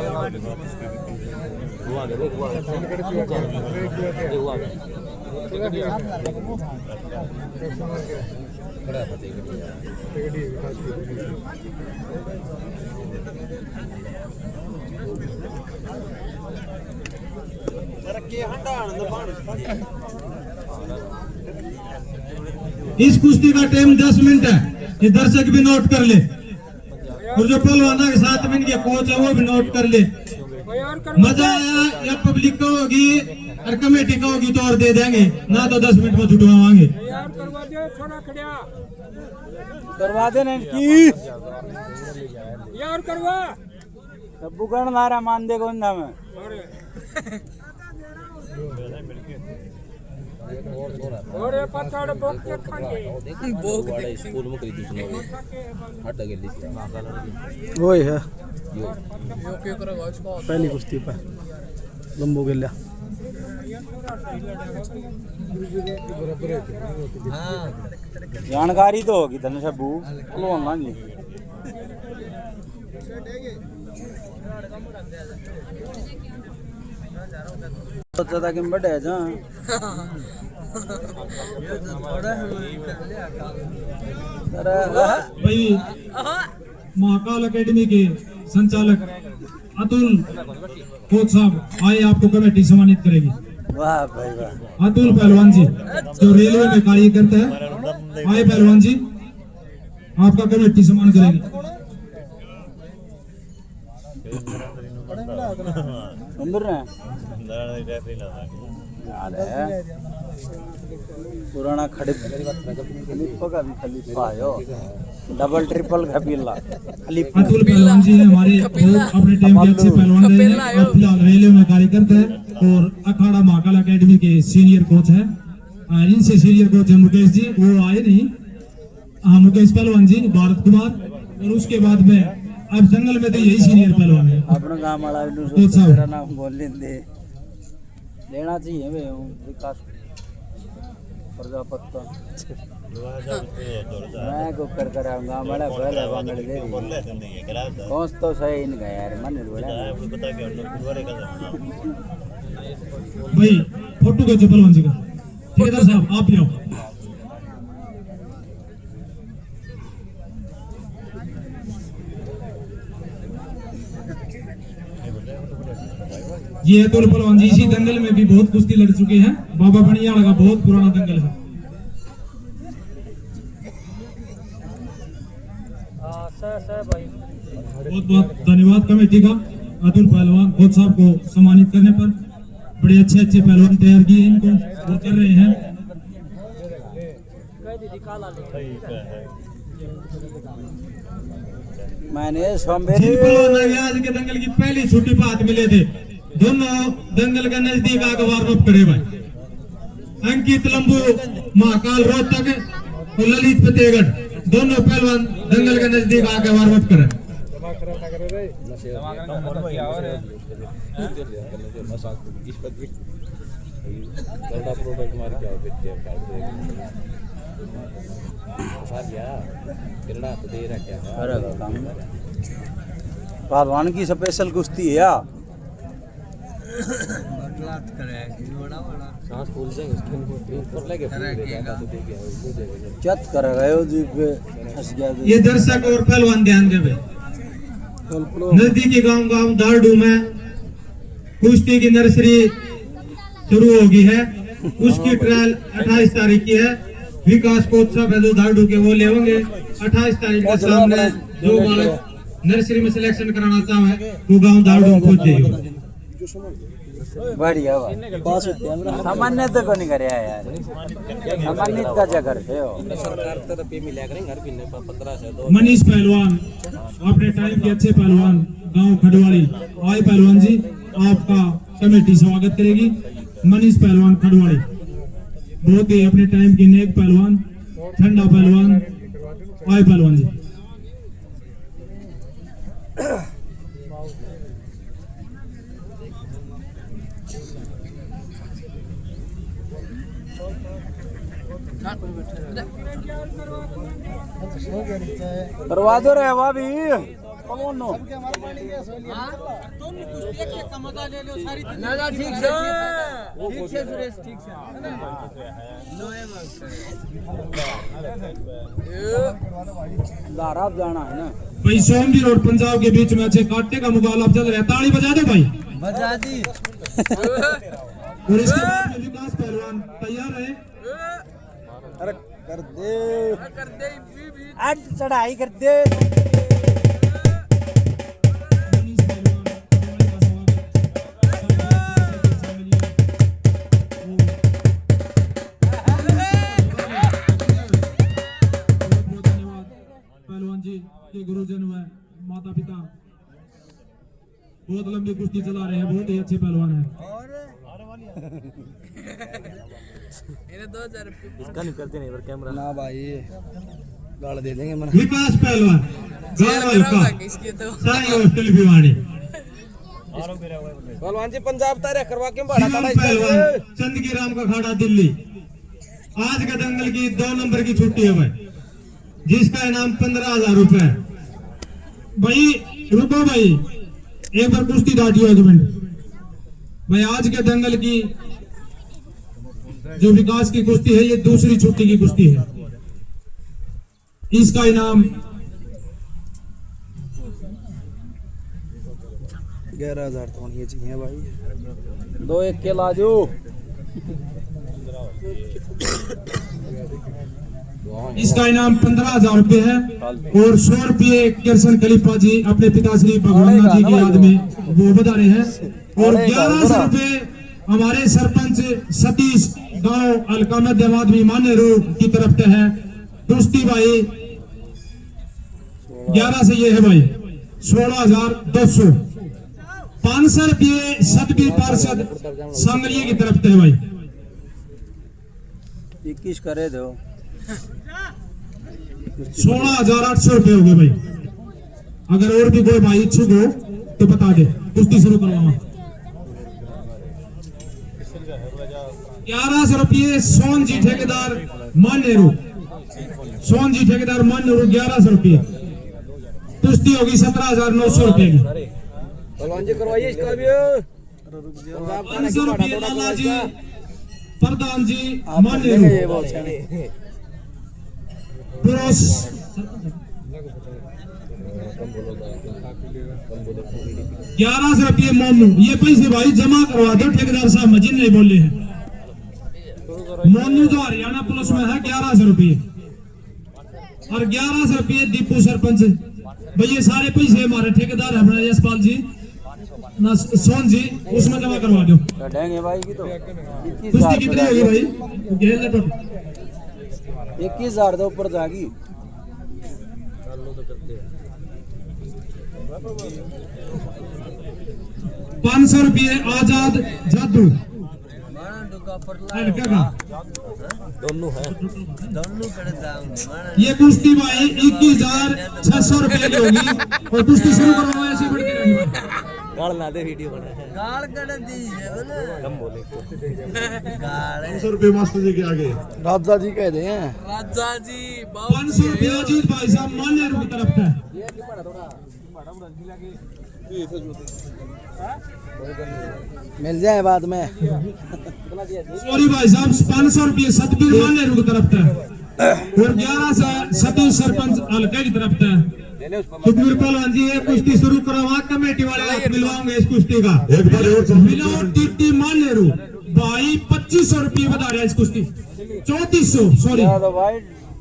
इस कुश्ती का टाइम 10 मिनट है, ये दर्शक भी नोट कर ले और जो पहलवाना के साथ में इनके कोच है वो भी नोट कर ले। मजा आया या पब्लिक का होगी और कमेटी का होगी तो और दे देंगे, ना तो 10 मिनट में छुटवाएंगे। करवा दे ना की यार, करवा तब्बू कर मारा मान दे कौन नाम है। और ये पछाड़ बोक के खाएंगे बोक दे स्कूल में खरीदी सुनो हट गेली वही है यो क्यों करेगा इसको? पहली कुश्ती पे लंबू गेला। जानकारी तो होगी तने सबू लो ना जी। तो ज्यादा किम बड़े है जा भाई महाकाल एकेडमी के संचालक अतुल कोच साहब आए, आपको कमेटी सम्मानित करेगी। वाह भाई वाह। अतुल पहलवान जी जो रेलवे में कार्य करते हैं, आए पहलवान जी आपका कमेटी सम्मान करेगी। पुराना खलीफा का भी खलीफा आयो, डबल ट्रिपल खपीला अतुल पहलवान जी हमारे अपने टाइम के अच्छे पहलवान रहे हैं, फिलहाल रेलवे में कार्य करते हैं और अखाड़ा महाकाल एकेडमी के सीनियर कोच है। इनसे सीनियर कोच है मुकेश जी, वो आए नहीं, हाँ मुकेश पहलवान जी, भारत कुमार, और उसके बाद में अब जंगल में तो यही सीनियर पहलवान है। अपना गांव वाला मेरा नाम बोल लेंगे, लेना चाहिए वे विकास प्रजापति मैं को कर आऊंगा बड़ा पहले बांगड़ दे कौन तो सही इनका यार मन भाई फोटो खींचो पहलवान जी का। ठेकेदार साहब आप भी आओ। ये अतुल पहलवान जी इसी दंगल में भी बहुत कुश्ती लड़ चुके हैं। बाबा बनियाड़ का बहुत पुराना दंगल है। बहुत बहुत धन्यवाद कमेटी का अतुल पहलवान खोत साहब को सम्मानित करने पर। बड़े अच्छे अच्छे पहलवान तैयार किए इनको और कर रहे हैं। मैंने आज के दंगल की पहली छुट्टी पे हाथ मिले थे। दोनों दंगल के नजदीक आकर वार्म अप करे भाई। अंकित लंबू महाकाल रोहतक और ललित फतेहगढ़ दोनों पहलवान दंगल के नजदीक आकर वार्म अप करें। पहलवान की स्पेशल कुश्ती है यार। सांस फूल जाएंगे ऊपर लगे चत कर गए जी पे फंस गया। ये दर्शक और पहलवान ध्यान देवे। नजदीकी गांव दारडू में कुश्ती की नर्सरी शुरू होगी है। उसकी ट्रायल 28 तारीख की है। विकास कोच साहब है जो दारडू के वो ले होंगे 28 तारीख के सामने। जो बालक नर्सरी में सिलेक्शन कराना चाहे वो गांव दारडू खोज जाइए। बढ़िया सामान्य तो नहीं करे यार, सामान्य का क्या करते हो। सरकार तरफ ये मिला करेंगे हर महीने 15 से 2। मनीष पहलवान अपने टाइम के अच्छे पहलवान गांव खडवाली आए पहलवान जी आपका कमेटी स्वागत करेगी। मनीष पहलवान खडवाली बहुत ही अपने टाइम के नेक पहलवान ठंडा पहलवान आए पहलवान जी। करवा दो रे भाभी कौन नो ठीक से सुरेश ठीक से दाराब जाना है ना भाई। सोमवीर और पंजाब के बीच में अच्छे काटे का मुकाबला चल रहा है। ताली बजा दो भाई। बजा दी। और इसके बाद विकास पहलवान तैयार है। अरे कर दे आज चढ़ाई कर दे। पहलवान जी के गुरुजन व माता पिता बहुत लंबी कुश्ती चला रहे हैं। बहुत ही अच्छे पहलवान हैं। इसका निकलते नहीं पर कैमरा ना भाई गाल दे देंगे मन। विकास पहलवान गावल का साई हॉस्टल भिवानी। पहलवान जी पंजाब तारे करवा के शिवम पहलवान चंदगी राम का खाड़ा दिल्ली। आज का दंगल की 2 नंबर की छुट्टी है भाई, जिसका इनाम 15,000 रुपए। भाई रुको भाई, एक बार कुश्ती दाटियो 1 मिनट भाई। आज के दंगल की जो विकास की कुश्ती है ये दूसरी छुट्टी की कुश्ती है। इसका इनाम 11,000 तो होनी चाहिए भाई। 2-1 के लाजू इसका इनाम 15,000 रुपए है। और 100 रुपये किरसन कलीपा जी अपने पिताश्री भगवान जी की याद में वो बता रहे हैं। और 1100 रुपये हमारे सरपंच सतीश गांव अलकामा देवादवी मान्य रूप की तरफ से है। कुश्ती भाई 11 से ये है भाई 16,200। 500 रुपये सतबीर पार्षद सांगलिया की तरफ से है भाई। 21 करे दो 16,800 रुपये हो गए भाई। अगर और भी कोई भाई इच्छुक हो तो बता दे, कुश्ती शुरू करवाऊंगा। 1100 रुपये सोन जी ठेकेदार मान नेहरू, सोन जी ठेकेदार मान नेहरू 1100 रुपये। कुश्ती होगी 17,900 रुपये की। 500 रुपये लाला जी प्रधान जी मान नेहरू, पुरुष 1100 रुपये मोनू। ये पैसे भाई जमा करवा दो ठेकेदार साहब, मजीद नहीं बोले हैं। मोनू जो हरियाणा पुलिस में है 1100 रुपये, और 1100 रुपये दीपू सरपंच। भाई ये सारे पैसे हमारे ठेकेदार है यशपाल जी ना सोन जी, उसमें जमा करवा दो। भाई की तो कुश्ती कितनी होगी भाई? 21,000 तो ऊपर जाएगी। 500 रुपये आजाद जादू दोनों कर दाऊंगा। ये कुश्ती भाई 21,600 रुपये की होगी, और कुश्ती शुरू करवाओ ऐसे बढ़ के रहेगी। गाल ना दे वीडियो बना गाल कर दी है ना, कम बोले गाल 500 रुपये मास्टर जी के आगे राजा जी कह दे हैं। राजा जी 500 रुपये अजीत भाई साहब मान नेहरू की तरफ है। मिल जाए बाद में। सॉरी भाई साहब 500 रुपये सतबीर मान नेहरू की तरफ है, और 11 से सतीश सरपंच हल्के की तरफ है। सुखबीर पहलवान जी ये कुश्ती शुरू करवा, कमेटी वाले हाथ मिलवाओगे इस कुश्ती का। एक बार और मिलाओ टीटी मान नेहरू भाई 2500 रुपये बता रहा है इस कुश्ती। 3400 सॉरी भाई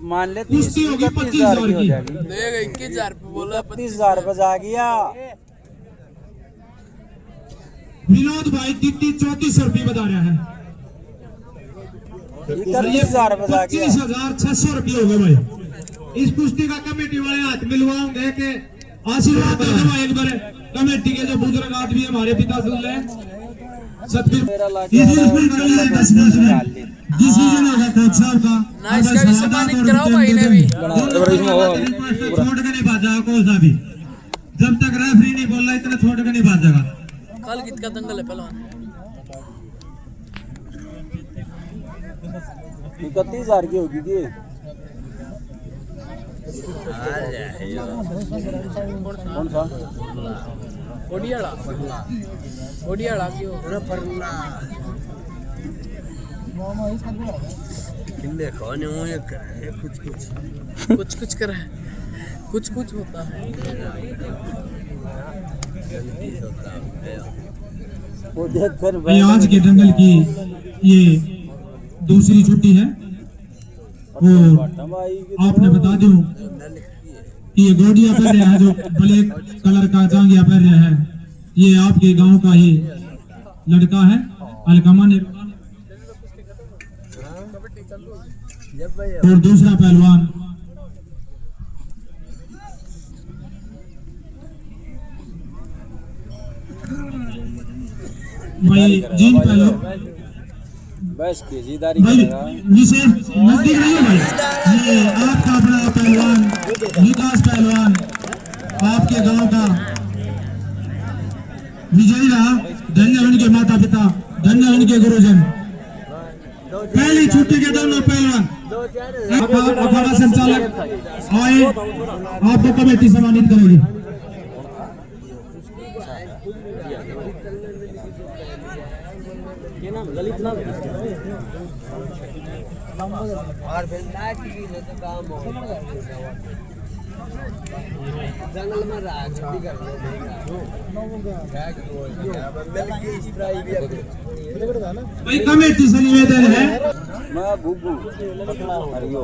मान ले कुश्ती होगी 25,000 की। 21,000 बोला 25,000 रुपये जा गया। विनोद भाई टीटी 3400 रुपये बता रहा है। 31,000 रुपये जा गया। 25,600 रुपये हो गए भाई। इस कुश्ती का कमेटी वाले हाथ मिलवाओगे कि आशीर्वाद दे दो एक बार कमेटी के जो बुजुर्ग आदमी हमारे पिता सुन ले। डिसीजन होगा कोच साहब का, ना इसका भी सम्मानित कराओ भाई ने भी। छोड़ के नहीं भाजा कोच साहब भी, जब तक रेफरी नहीं बोल रहा इतना छोड़ के नहीं भाजेगा। कल कितना दंगल है पहलवान? 31,000 की होगी ये। कौन सा? ओडियाड़ा क्यों? देखो नहीं कुछ कर है, कुछ होता है। वो देख कर भाई आज के दंगल की ये दूसरी छुट्टी है। वो आपने बता दूं कि ये गोडिया पहन रहे हैं, जो ब्लैक कलर का जांगिया पहन रहे हैं, ये आपके गांव का ही लड़का है अलकमा ने। और दूसरा पहलवान भाई जीन पहलवान बस केजीदारी भाई करेगा। विशेष नजदीक नहीं है भाई, ये आपका अपना पहलवान विकास पहलवान आपके गांव का विजयी रहा। धन्य उनके माता पिता, धन्य उनके गुरुजन। पहली छुट्टी के दोनों पहलवान अखाड़ा संचालक आए, आपको कमेटी सम्मानित करेगी। और फिर नाच भी तो काम हो जंगल में रात भी कर भाई कमेटी से निवेदन है, मैं बुबू हरियो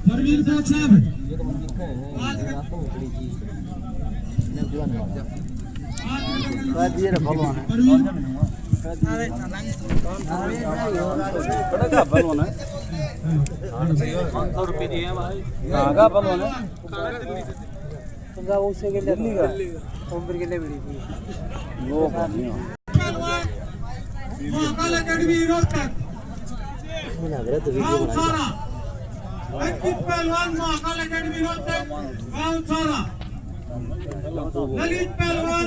परवीन कोच साहब बड़ा भलवान है। 500 रुपये दिए हैं भाई। कहाँ का पल होने पंजाब उससे के लिए का उम्र के लिए बड़ी वो नहीं हो महाकाल एकेडमी रोहतक गाँव सारा अंकित पहलवान महाकाल एकेडमी रोहतक गाँव सारा ललित पहलवान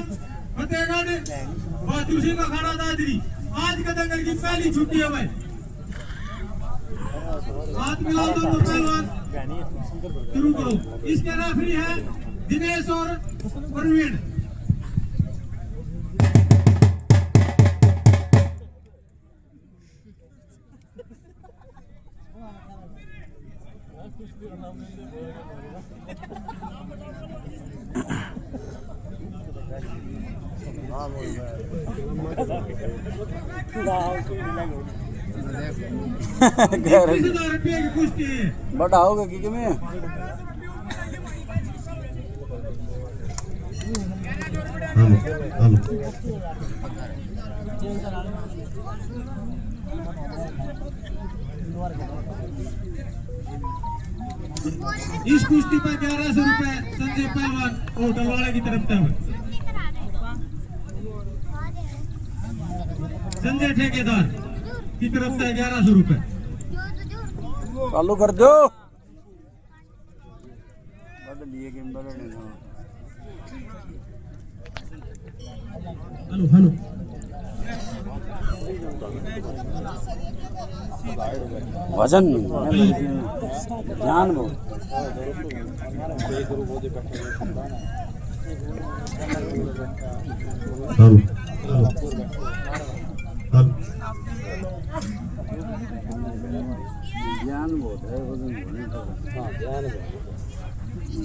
फतेहगढ़ बहादुर सिंह अखाड़ा दादरी। आज का दंगल की पहली छुट्टी है भाई। हाथ मिलाओ दोनों पहलवान शुरू करो। इसके रेफरी है दिनेश और प्रवीण। ₹20,000 की कुश्ती है। बड़ा होगा कि में इस कुश्ती पर 1100 रुपए संजय पहलवान होटल वाले की तरफ से। संजय ठेकेदार की तरफ से 1100 रुपए। चालू कर दो लिए गेम हेलो हेलो वजन ध्यान वो ध्यान बहुत है वजन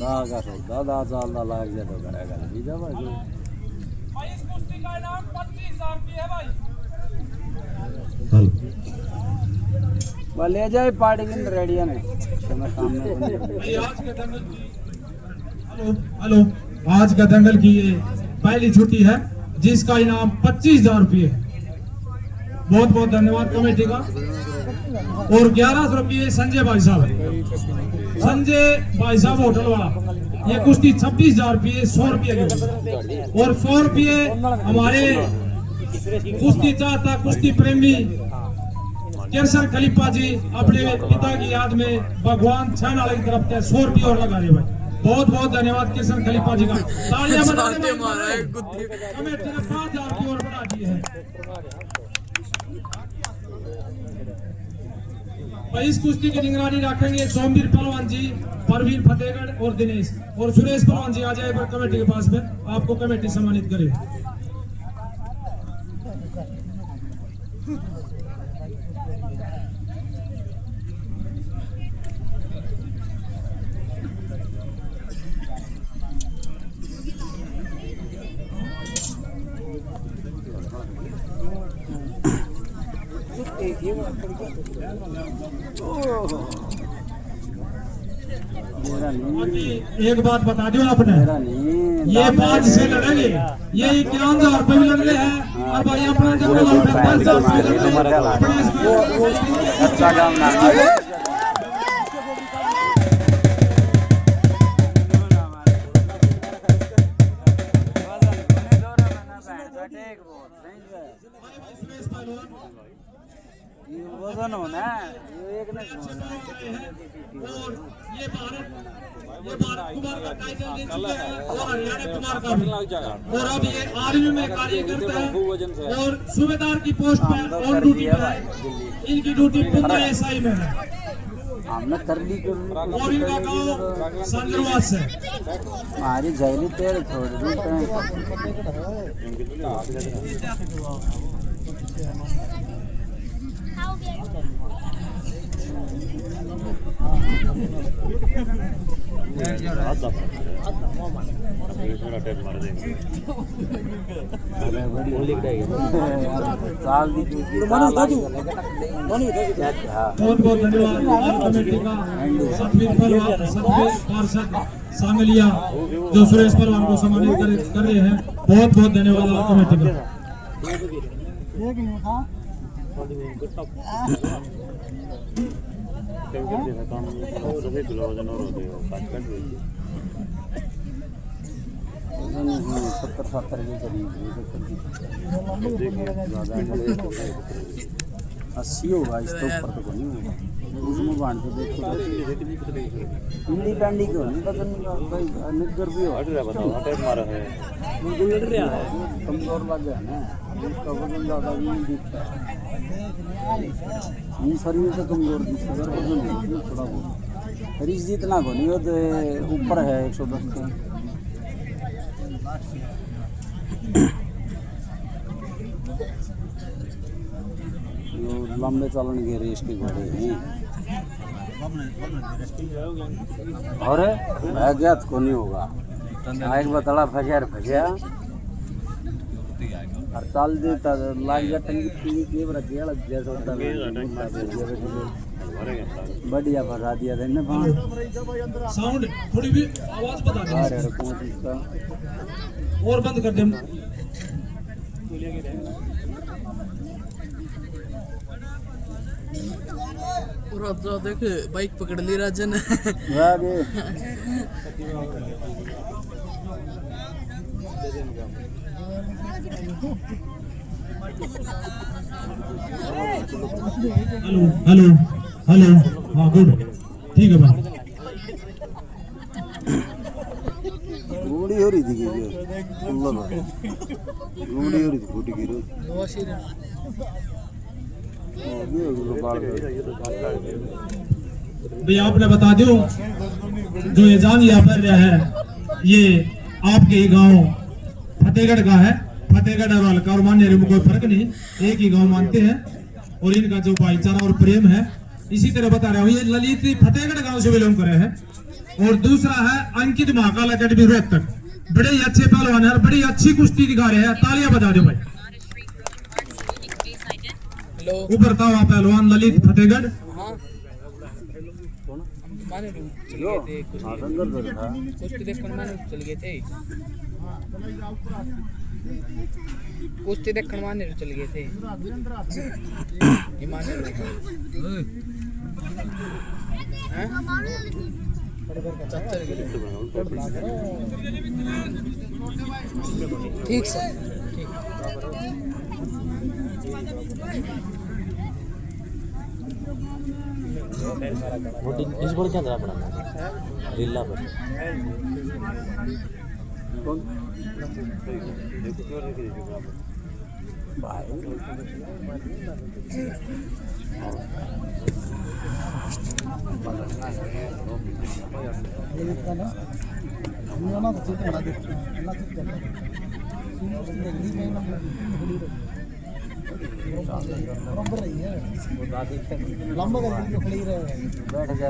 दागा तो दादा चालदा लाग जाए तो करेगा नहीं जा भाई। इस कुश्ती का इनाम 25,000 रुपये है भाई। ले जाए पार्टी के अंदर रेडिया में हेलो आज का दंगल की ये पहली छुट्टी है जिसका इनाम 25,000 रुपये है। बहुत बहुत धन्यवाद कमेटी का। और 1100 रुपये संजय भाई साहब होटल वाला। ये कुश्ती 26,000 रुपये 100 रुपये की और 100 रुपये हमारे कुश्ती चाहता कुश्ती प्रेमी केसर खलीफा जी अपने पिता की याद में भगवान छान वाले की तरफ से 100 रुपये और लगा रहे भाई। बहुत बहुत धन्यवाद केसर खलीफा जी का। तालियां बजाते कमेटी ने 5,000 की ओर बढ़ा दी है। इस कुश्ती की निगरानी रखेंगे सोमवीर पहलवान जी, परवीन फतेहगढ़ और दिनेश और सुरेश पहलवान जी आ जाए पर कमेटी के पास में आपको कमेटी सम्मानित करे। एक बात बता दो आपने, ये 5 से लड़ेंगे, ये 51,000 रुपये भी लड़ रहे हैं और भाई अपना अच्छा काम ना वजन होना एक और ये भारत कुमार का टाइटल ले चुके हैं और हरियाणा कुमार का भी। और अब ये आर्मी में कार्य करते हैं और सूबेदार की पोस्ट पर ऑन ड्यूटी पर है। इनकी ड्यूटी 15 SI में है हमने कर ली और इनका गाँव संगरवास है। हमारी झैली तेल छोड़ दी बहुत बहुत धन्यवाद कमेटी का। सतवीर पार्षद सांगलिया जो सुरेश पहलवान को सम्मानित कर रहे हैं, बहुत बहुत धन्यवाद कमेटी का। काम सभी किलो वजन और होते हो 5 कट 70-70 के करीब 80 होगा, इसके ऊपर तो कोई नहीं होगा। उसमें बांध के देखो पिंडी पैंडी क्यों नहीं पता नहीं कोई निगर भी हो बताओ अटैक मारा है बिल्कुल लड़ रहा है, कमजोर लग गया ना, उसका वजन ज़्यादा भी नहीं दिखता है, ये शरीर से कमजोर दिखता है, वजन थोड़ा बहुत रीच जितना को नहीं, वो तो ऊपर है 110 का। लंबे चलन के रेस के घोड़े हैं और मैं गया तो नहीं होगा, एक बतड़ा फंसा और चाल देता लाग गया टंकी के रख गया लग गया बढ़िया फंसा दिया था इन्हें साउंड थोड़ी भी आवाज बता दे और बंद कर दे। और अब तो देख बाइक पकड़ ली राजन हेलो हेलो हेलो, हाँ गुड, ठीक है भाई। रूढ़ी हो रही थी रूढ़ी हो रही थी फूटी की रोज भाई आपने बता दो जो ये जान यहाँ पर रहा है ये आपके ही गांव फतेहगढ़ का है। फतेहगढ़ और हल्का और मान्य में कोई फर्क नहीं, एक ही गांव मानते हैं और इनका जो भाईचारा और प्रेम है इसी तरह बता रहा हूँ। ये ललित फतेहगढ़ गांव से बिलोंग करे हैं। और दूसरा है अंकित महाकाल अकेडमी रोहतक, बड़े ही अच्छे पहलवान है और बड़ी अच्छी कुश्ती दिखा रहे हैं, तालियां बजा दो भाई। ऊपर था वहाँ पहलवान ललित फतेहगढ़। कुश्ती देखने माने चल गए थे ठीक सर इस बोल क्या पड़ा लीला पर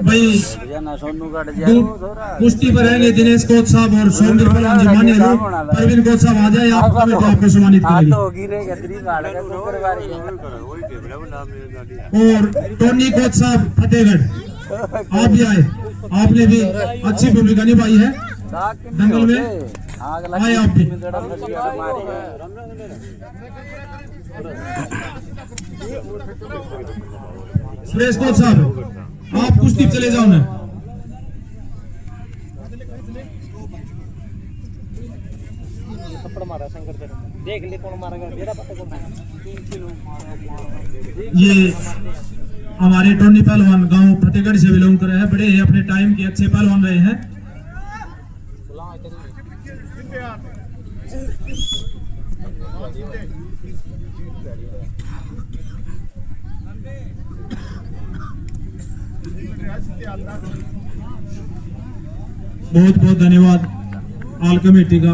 भाई कुश्ती पर रहेंगे दिनेश कोच साहब और सोमवीर पहलवान जी मान्य लोग। परवीन कोच साहब आ जाए, आपको सम्मानित करेंगे। और टोनी कोच साहब फतेहगढ़ आप भी आए, आपने भी अच्छी भूमिका निभाई है दंगल में, आए आप भी। सुरेश कोच साहब आप कुश्ती चले जाओ ना। देख ले कौन मारेगा, मेरा पता कौन है। ये हमारे टोनी पहलवान गांव फतेहगढ़ से बिलोंग कर रहे हैं, बड़े हैं अपने टाइम के अच्छे पहलवान रहे हैं। बहुत बहुत धन्यवाद आल कमेटी का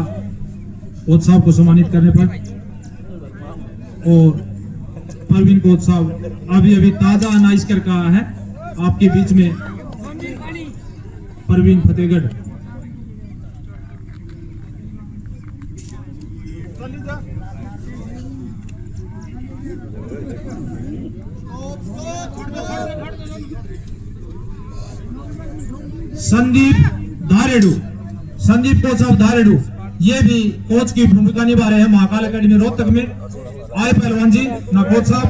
कोच साहब को सम्मानित करने पर। और परवीन कोच साहब अभी अभी ताजा अनाइज कर कहा है आपके बीच में, परवीन फतेहगढ़। संदीप धारेडू, संदीप कोच साहब धारेडू ये भी कोच की भूमिका निभा रहे हैं महाकाल अकेडमी रोहतक में। आए पहलवान जी ना कोच साहब,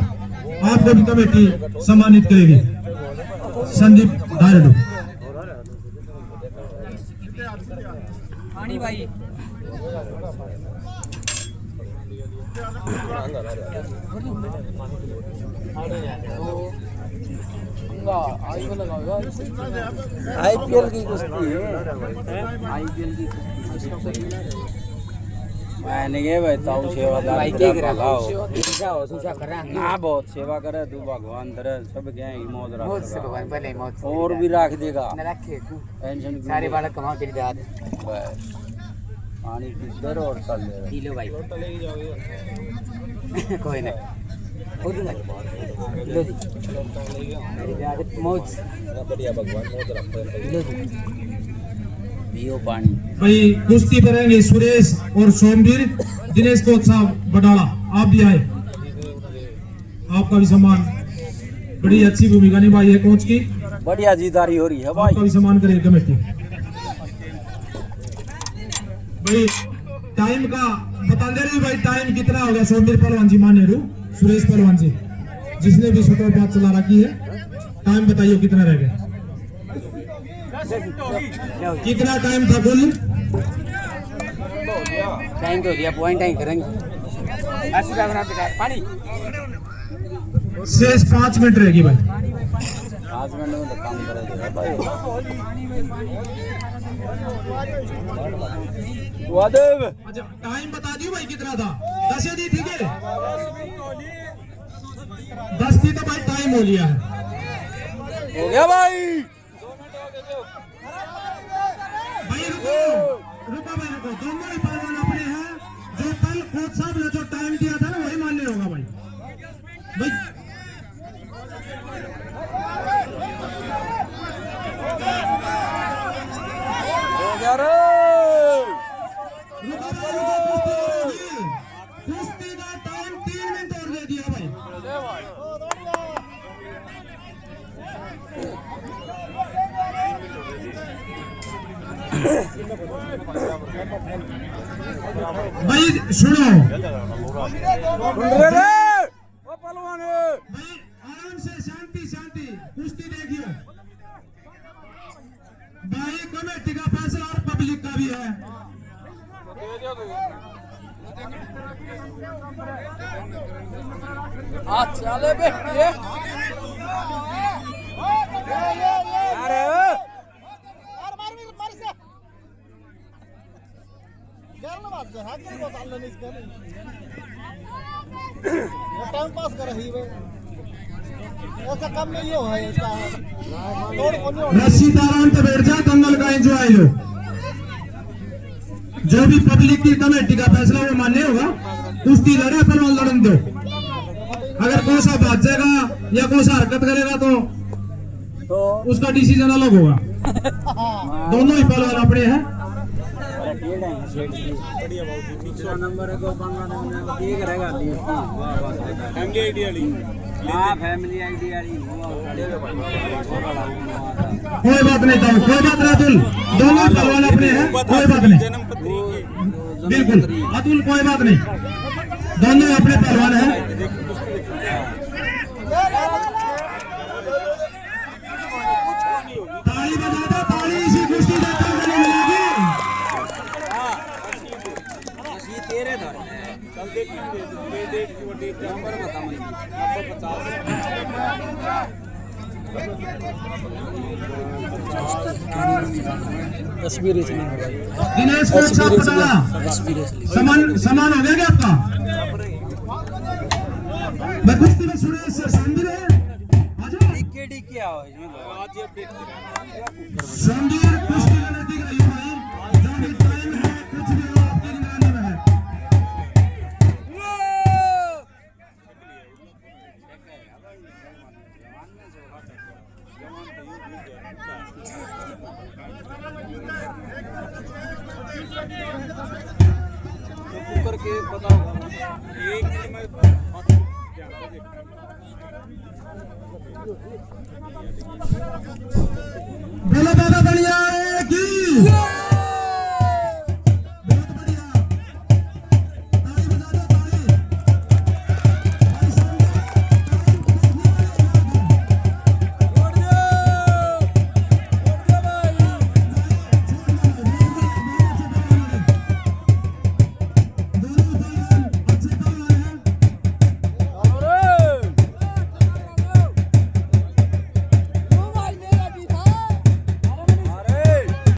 आपको भी कमेटी सम्मानित करेगी। संदीप धारडू। पानी भाई आईपीएल की कुश्ती है। आईपीएल की मैंने ये भाई ताऊ सेवादार ना बहुत सेवा करे तू भगवान तेरे सब क्या ही मौज रख और भी रख देगा टेंशन सारे बालक कमा के पानी किधर और चल लो भाई कोई नहीं लो जी मेरी आदत मौज बढ़िया भगवान मौज रखते हैं पियो पानी। भाई कुश्ती करेंगे सुरेश और सोमवीर। दिनेश कोच साहब बटाला आप भी आए, आपका भी सम्मान। बड़ी अच्छी भूमिका निभाई है कोच की, बढ़िया जीतदारी हो रही है भाई। आपका भी सम्मान करेगी कमेटी। भाई टाइम का बता दे रही भाई, टाइम कितना हो गया? सोमवीर पहलवान जी माने रू, सुरेश पहलवान जी जिसने भी छोटा बात चला रखी है, टाइम बताइए कितना रह गया? कितना टाइम था कुल? टाइम तो दिया पॉइंट टाइम करेंगे पानी शेष 5 मिनट रहेगी भाई। 5 मिनट में तो काम करेगा भाई। अच्छा टाइम बता दियो भाई कितना था? 10 दी थी के 10 थी तो भाई टाइम हो लिया है। हो गया भाई। भाई रुको रुको भाई रुको, दोनों ही पहलवान अपने हैं। जो कल कोच साहब ने जो टाइम दिया था ना वही मान्य होगा भाई। भाई हो गया रे। रुको भाई रुको, कुश्ती का टाइम 3 मिनट और दे दिया भाई। भाई सुनो भाई, आराम से शांति शांति कुश्ती देखियो भाई। कमेटी का फैसला और पब्लिक का भी है। चले बेटे अरे टाइम पास कर रही है ऐसा काम नहीं हो है इसका रस्सी आराम पे बैठ जा, दंगल का एंजॉय लो। जो भी पब्लिक की कमेटी का फैसला वो मान्य होगा। कुश्ती लड़े पहलवान लड़न दो। अगर कौन सा भाग जाएगा या कौन सा हरकत करेगा तो उसका डिसीजन अलग होगा। दोनों ही पहलवान अपने हैं। नंबर को ठीक रहेगा फैमिली आईडी वाली। हाँ फैमिली आईडी वाली कोई बात नहीं था, कोई बात नहीं अतुल, दोनों पहलवान अपने हैं, कोई बात नहीं। बिल्कुल अतुल कोई बात नहीं, दोनों अपने पहलवान हैं। ताली बजा दो, ताली इसी कुश्ती देखने को मिलेगी। तेरे धर कल देखेंगे डेट की वो डेट नंबर बता मुझे 950 तस्वीर इसमें दिनेश कोच साहब बताना समान हो गया क्या आपका? मैं कुश्ती में सुरेश संदीप है। टिकट क्या हो इसमें आज ये अपडेट संदीप कुश्ती का नजदीक रही भाई। जब भी टाइम है कुछ भी हो आपकी निगरानी में है। करके बताओ एक मिनट में बोलो बाबा बढ़िया की